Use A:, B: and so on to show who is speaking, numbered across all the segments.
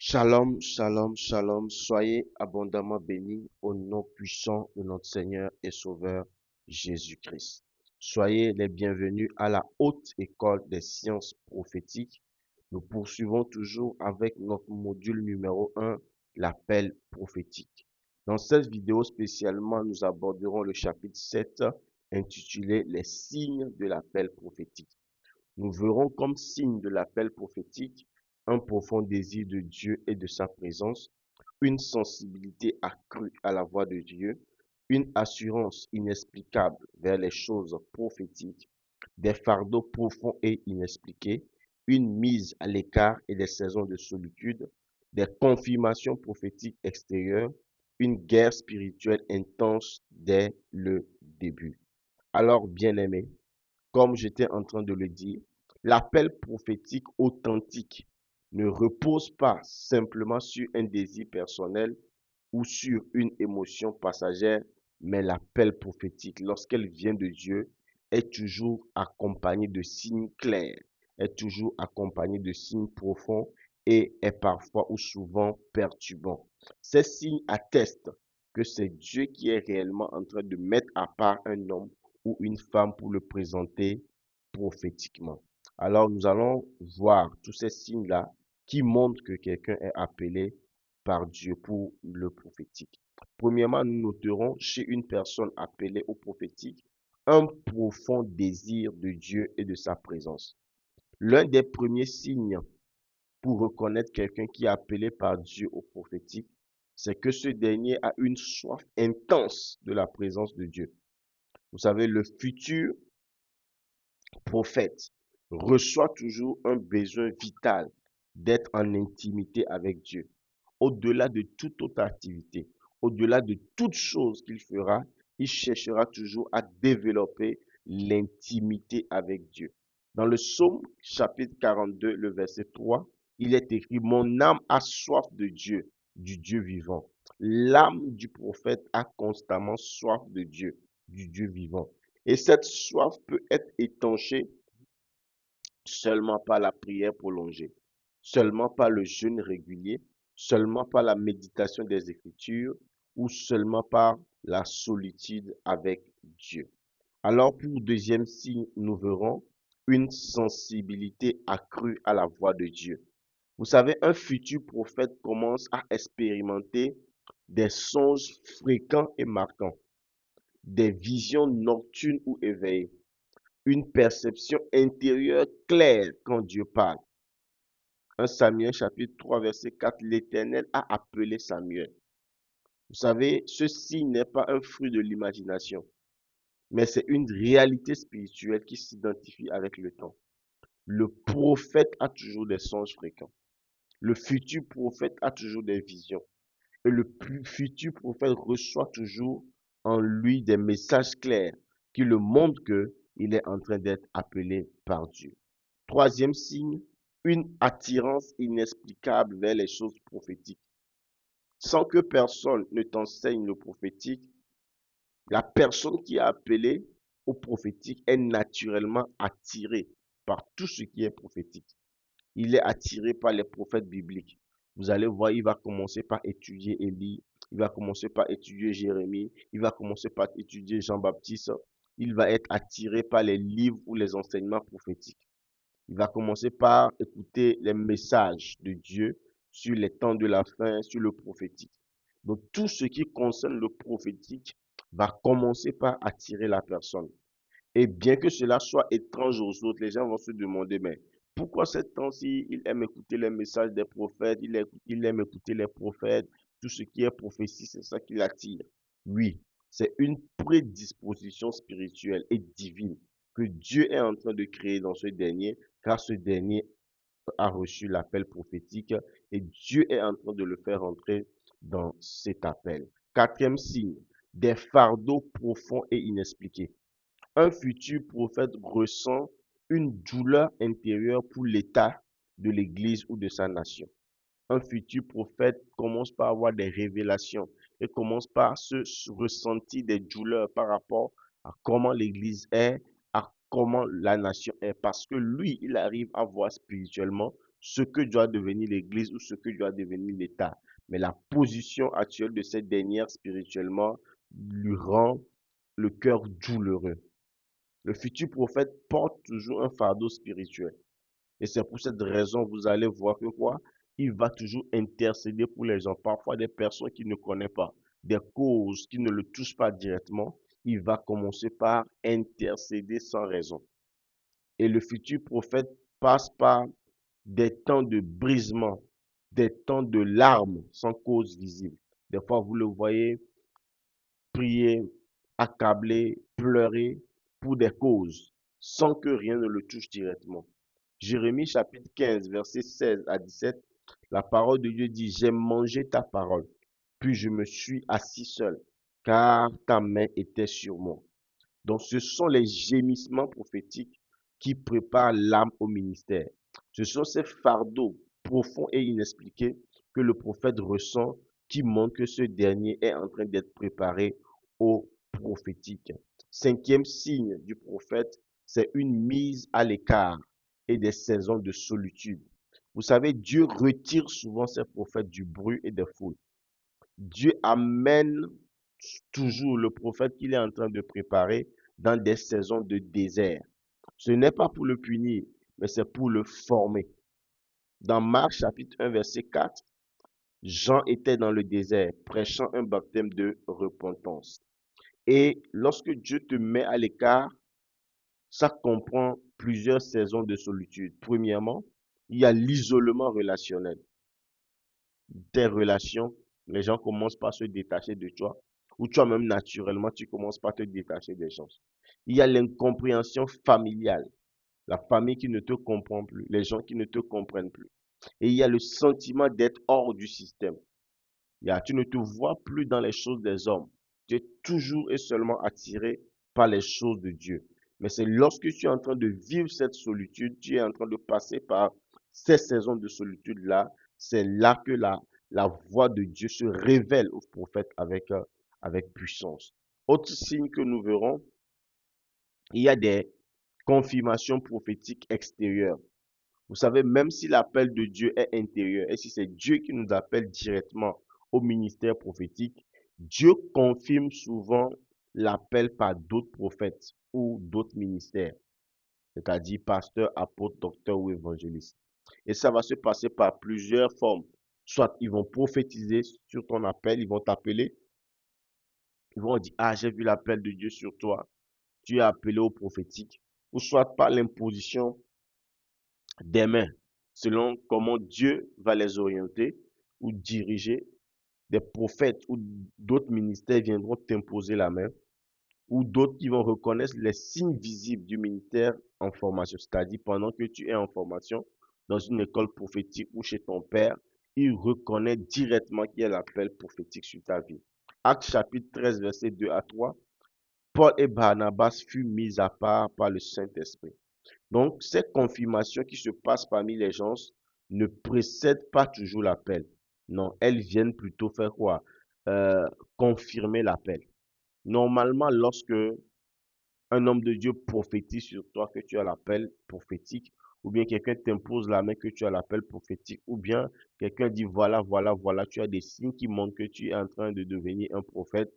A: Shalom, shalom, shalom. Soyez abondamment bénis au nom puissant de notre Seigneur et Sauveur Jésus-Christ. Soyez les bienvenus à la haute école des sciences prophétiques. Nous poursuivons toujours avec notre module numéro 1, l'appel prophétique. Dans cette vidéo spécialement, nous aborderons le chapitre 7 intitulé Les signes de l'appel prophétique. Nous verrons comme signe de l'appel prophétique un profond désir de Dieu et de sa présence, une sensibilité accrue à la voix de Dieu, une assurance inexplicable vers les choses prophétiques, des fardeaux profonds et inexpliqués, une mise à l'écart et des saisons de solitude, des confirmations prophétiques extérieures, une guerre spirituelle intense dès le début. Alors, bien-aimés, comme j'étais en train de le dire, l'appel prophétique authentique ne repose pas simplement sur un désir personnel ou sur une émotion passagère, mais l'appel prophétique, lorsqu'elle vient de Dieu, est toujours accompagnée de signes clairs, est toujours accompagnée de signes profonds et est parfois ou souvent perturbant. Ces signes attestent que c'est Dieu qui est réellement en train de mettre à part un homme ou une femme pour le présenter prophétiquement. Alors nous allons voir tous ces signes-là qui montrent que quelqu'un est appelé par Dieu pour le prophétique. Premièrement, nous noterons chez une personne appelée au prophétique un profond désir de Dieu et de sa présence. L'un des premiers signes pour reconnaître quelqu'un qui est appelé par Dieu au prophétique, c'est que ce dernier a une soif intense de la présence de Dieu. Vous savez, le futur prophète reçoit toujours un besoin vital d'être en intimité avec Dieu. Au-delà de toute autre activité, au-delà de toute chose qu'il fera, il cherchera toujours à développer l'intimité avec Dieu. Dans le psaume chapitre 42, le verset 3, il est écrit, mon âme a soif de Dieu, du Dieu vivant. L'âme du prophète a constamment soif de Dieu, du Dieu vivant. Et cette soif peut être étanchée seulement par la prière prolongée, seulement par le jeûne régulier, seulement par la méditation des Écritures ou seulement par la solitude avec Dieu. Alors, pour le deuxième signe, nous verrons une sensibilité accrue à la voix de Dieu. Vous savez, un futur prophète commence à expérimenter des songes fréquents et marquants, des visions nocturnes ou éveillées, une perception intérieure claire quand Dieu parle. 1 Samuel chapitre 3 verset 4, l'Éternel a appelé Samuel. Vous savez, ce signe n'est pas un fruit de l'imagination, mais c'est une réalité spirituelle qui s'identifie avec le temps. Le prophète a toujours des songes fréquents. Le futur prophète a toujours des visions. Et le futur prophète reçoit toujours en lui des messages clairs qui le montrent qu'il est en train d'être appelé par Dieu. Troisième signe, une attirance inexplicable vers les choses prophétiques. Sans que personne ne t'enseigne le prophétique, la personne qui est appelée au prophétique est naturellement attirée par tout ce qui est prophétique. Il est attiré par les prophètes bibliques. Vous allez voir, il va commencer par étudier Élie, il va commencer par étudier Jérémie, il va commencer par étudier Jean-Baptiste. Il va être attiré par les livres ou les enseignements prophétiques. Il va commencer par écouter les messages de Dieu sur les temps de la fin, sur le prophétique. Donc, tout ce qui concerne le prophétique va commencer par attirer la personne. Et bien que cela soit étrange aux autres, les gens vont se demander, mais pourquoi cette temps-ci, il aime écouter les messages des prophètes, il aime écouter les prophètes, tout ce qui est prophétie, c'est ça qui l'attire. Oui, c'est une prédisposition spirituelle et divine que Dieu est en train de créer dans ce dernier, car ce dernier a reçu l'appel prophétique et Dieu est en train de le faire entrer dans cet appel. Quatrième signe, des fardeaux profonds et inexpliqués. Un futur prophète ressent une douleur intérieure pour l'état de l'Église ou de sa nation. Un futur prophète commence par avoir des révélations et commence par se ressentir des douleurs par rapport à comment l'Église est, à comment la nation est, parce que lui, il arrive à voir spirituellement ce que doit devenir l'Église ou ce que doit devenir l'État. Mais la position actuelle de cette dernière spirituellement lui rend le cœur douloureux. Le futur prophète porte toujours un fardeau spirituel. Et c'est pour cette raison, vous allez voir que quoi? Il va toujours intercéder pour les gens. Parfois, des personnes qu'il ne connaît pas, des causes qui ne le touchent pas directement. Il va commencer par intercéder sans raison. Et le futur prophète passe par des temps de brisement, des temps de larmes sans cause visible. Des fois, vous le voyez prier, accabler, pleurer pour des causes sans que rien ne le touche directement. Jérémie chapitre 15, versets 16 à 17, la parole de Dieu dit, j'ai mangé ta parole, puis je me suis assis seul, car ta main était sur moi. Donc, ce sont les gémissements prophétiques qui préparent l'âme au ministère. Ce sont ces fardeaux profonds et inexpliqués que le prophète ressent qui montrent que ce dernier est en train d'être préparé au prophétique. Cinquième signe du prophète, c'est une mise à l'écart et des saisons de solitude. Vous savez, Dieu retire souvent ses prophètes du bruit et des foules. Dieu amène toujours le prophète qu'il est en train de préparer dans des saisons de désert. Ce n'est pas pour le punir, mais c'est pour le former. Dans Marc chapitre 1, verset 4, Jean était dans le désert, prêchant un baptême de repentance. Et lorsque Dieu te met à l'écart, ça comprend plusieurs saisons de solitude. Premièrement, il y a l'isolement relationnel. Tes relations, les gens commencent par se détacher de toi, ou toi-même naturellement, tu commences par te détacher des gens. Il y a l'incompréhension familiale, la famille qui ne te comprend plus, les gens qui ne te comprennent plus. Et il y a le sentiment d'être hors du système. Tu ne te vois plus dans les choses des hommes. Tu es toujours et seulement attiré par les choses de Dieu. Mais c'est lorsque tu es en train de vivre cette solitude, tu es en train de passer par ces saisons de solitude-là, c'est là que la voix de Dieu se révèle au prophète avec puissance. Autre signe que nous verrons, il y a des confirmations prophétiques extérieures. Vous savez, même si l'appel de Dieu est intérieur et si c'est Dieu qui nous appelle directement au ministère prophétique, Dieu confirme souvent l'appel par d'autres prophètes ou d'autres ministères, c'est-à-dire pasteur, apôtre, docteur ou évangéliste. Et ça va se passer par plusieurs formes. Soit ils vont prophétiser sur ton appel, ils vont t'appeler, ils vont dire, ah, j'ai vu l'appel de Dieu sur toi, tu es appelé au prophétique. Ou soit par l'imposition des mains, selon comment Dieu va les orienter ou diriger. Des prophètes ou d'autres ministères viendront t'imposer la main, ou d'autres qui vont reconnaître les signes visibles du ministère en formation. C'est-à-dire, pendant que tu es en formation dans une école prophétique ou chez ton père, il reconnaît directement qu'il y a l'appel prophétique sur ta vie. Actes chapitre 13, verset 2 à 3, Paul et Barnabas furent mis à part par le Saint-Esprit. Donc, ces confirmations qui se passent parmi les gens ne précèdent pas toujours l'appel. Non, elles viennent plutôt faire quoi? Euh, Confirmer l'appel. Normalement, lorsque un homme de Dieu prophétise sur toi que tu as l'appel prophétique, ou bien quelqu'un t'impose la main que tu as l'appel prophétique, ou bien quelqu'un dit voilà, voilà, voilà, tu as des signes qui montrent que tu es en train de devenir un prophète.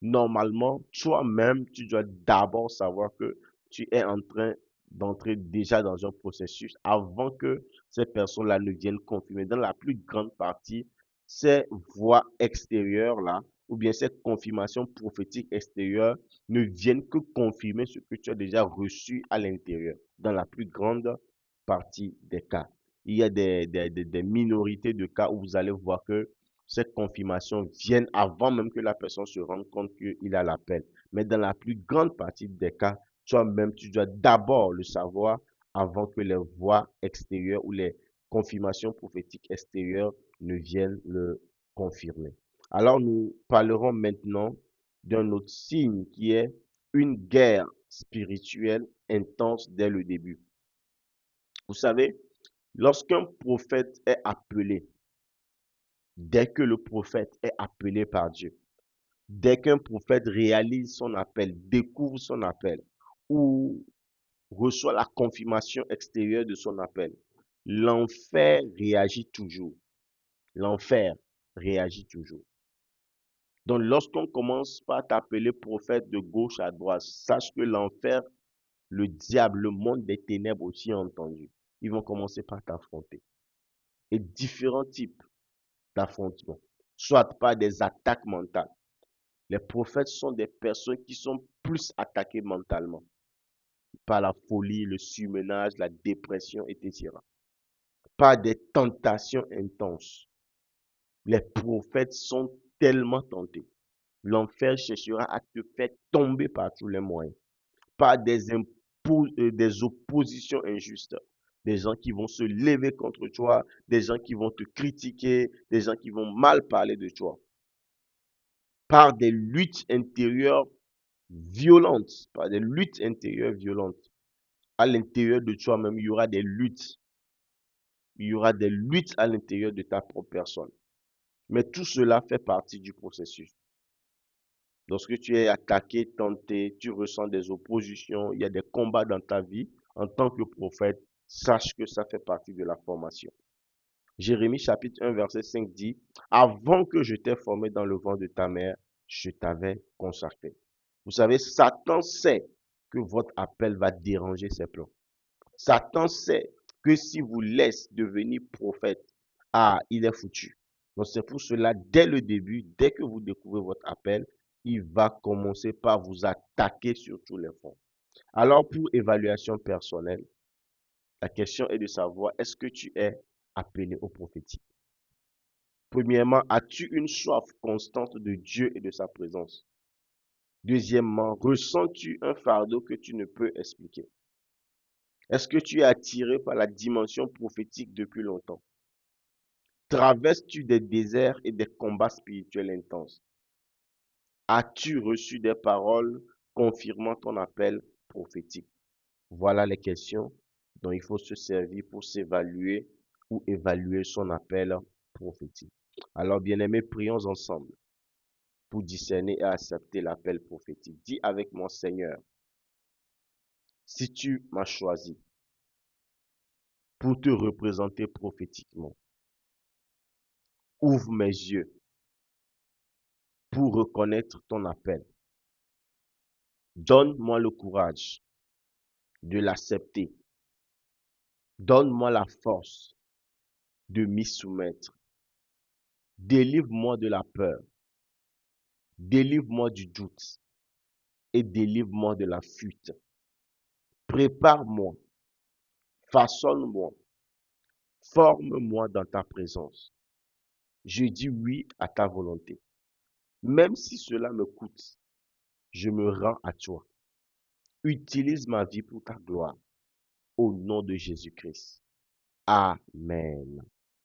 A: Normalement, toi-même, tu dois d'abord savoir que tu es en train d'entrer déjà dans un processus avant que ces personnes-là ne viennent confirmer. Dans la plus grande partie, ces voix extérieures-là, ou bien cette confirmation prophétique extérieure, ne viennent que confirmer ce que tu as déjà reçu à l'intérieur, dans la plus grande partie des cas. Il y a des minorités de cas où vous allez voir que ces confirmations viennent avant même que la personne se rende compte qu'il a l'appel. Mais dans la plus grande partie des cas, toi-même, tu dois d'abord le savoir avant que les voix extérieures ou les confirmations prophétiques extérieures ne viennent le confirmer. Alors, nous parlerons maintenant d'un autre signe qui est une guerre spirituelle intense dès le début. Vous savez, lorsqu'un prophète est appelé, dès que le prophète est appelé par Dieu, dès qu'un prophète réalise son appel, découvre son appel ou reçoit la confirmation extérieure de son appel, l'enfer réagit toujours. L'enfer réagit toujours. Donc, lorsqu'on commence par t'appeler prophète de gauche à droite, sache que l'enfer, le diable, le monde des ténèbres aussi a entendu. Ils vont commencer par t'affronter. Et différents types d'affrontements, soit par des attaques mentales. Les prophètes sont des personnes qui sont plus attaquées mentalement par la folie, le surmenage, la dépression, etc. Par des tentations intenses. Les prophètes sont tellement tentés. L'enfer cherchera à te faire tomber par tous les moyens, par des oppositions injustes, des gens qui vont se lever contre toi, des gens qui vont te critiquer, des gens qui vont mal parler de toi, par des luttes intérieures violentes, par des luttes intérieures violentes. À l'intérieur de toi-même, il y aura des luttes. Il y aura des luttes à l'intérieur de ta propre personne. Mais tout cela fait partie du processus. Lorsque tu es attaqué, tenté, tu ressens des oppositions, il y a des combats dans ta vie, en tant que prophète, sache que ça fait partie de la formation. Jérémie chapitre 1 verset 5 dit, avant que je t'ai formé dans le ventre de ta mère, je t'avais consacré. Vous savez, Satan sait que votre appel va déranger ses plans. Satan sait que si vous laisse devenir prophète, il est foutu. Donc c'est pour cela, dès le début, dès que vous découvrez votre appel, il va commencer par vous attaquer sur tous les fronts. Alors pour évaluation personnelle, la question est de savoir, est-ce que tu es appelé au prophétique? Premièrement, as-tu une soif constante de Dieu et de sa présence? Deuxièmement, ressens-tu un fardeau que tu ne peux expliquer? Est-ce que tu es attiré par la dimension prophétique depuis longtemps? Traverses-tu des déserts et des combats spirituels intenses? As-tu reçu des paroles confirmant ton appel prophétique? Voilà les questions dont il faut se servir pour s'évaluer ou évaluer son appel prophétique. Alors, bien-aimés, prions ensemble pour discerner et accepter l'appel prophétique. Dis avec mon Seigneur, si tu m'as choisi pour te représenter prophétiquement, ouvre mes yeux pour reconnaître ton appel. Donne-moi le courage de l'accepter. Donne-moi la force de m'y soumettre. Délivre-moi de la peur. Délivre-moi du doute et délivre-moi de la fuite. Prépare-moi, façonne-moi, forme-moi dans ta présence. Je dis oui à ta volonté. Même si cela me coûte, je me rends à toi. Utilise ma vie pour ta gloire. Au nom de Jésus-Christ. Amen.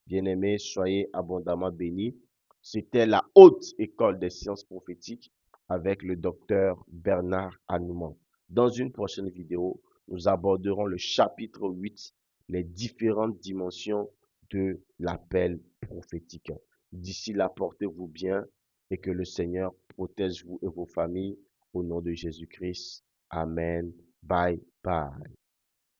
A: Bien-aimés, soyez abondamment bénis. C'était la haute école des sciences prophétiques avec le docteur Bernard Hanouman. Dans une prochaine vidéo, nous aborderons le chapitre 8, les différentes dimensions de l'appel prophétique. D'ici là, portez-vous bien et que le Seigneur protège vous et vos familles au nom de Jésus-Christ. Amen. Bye bye.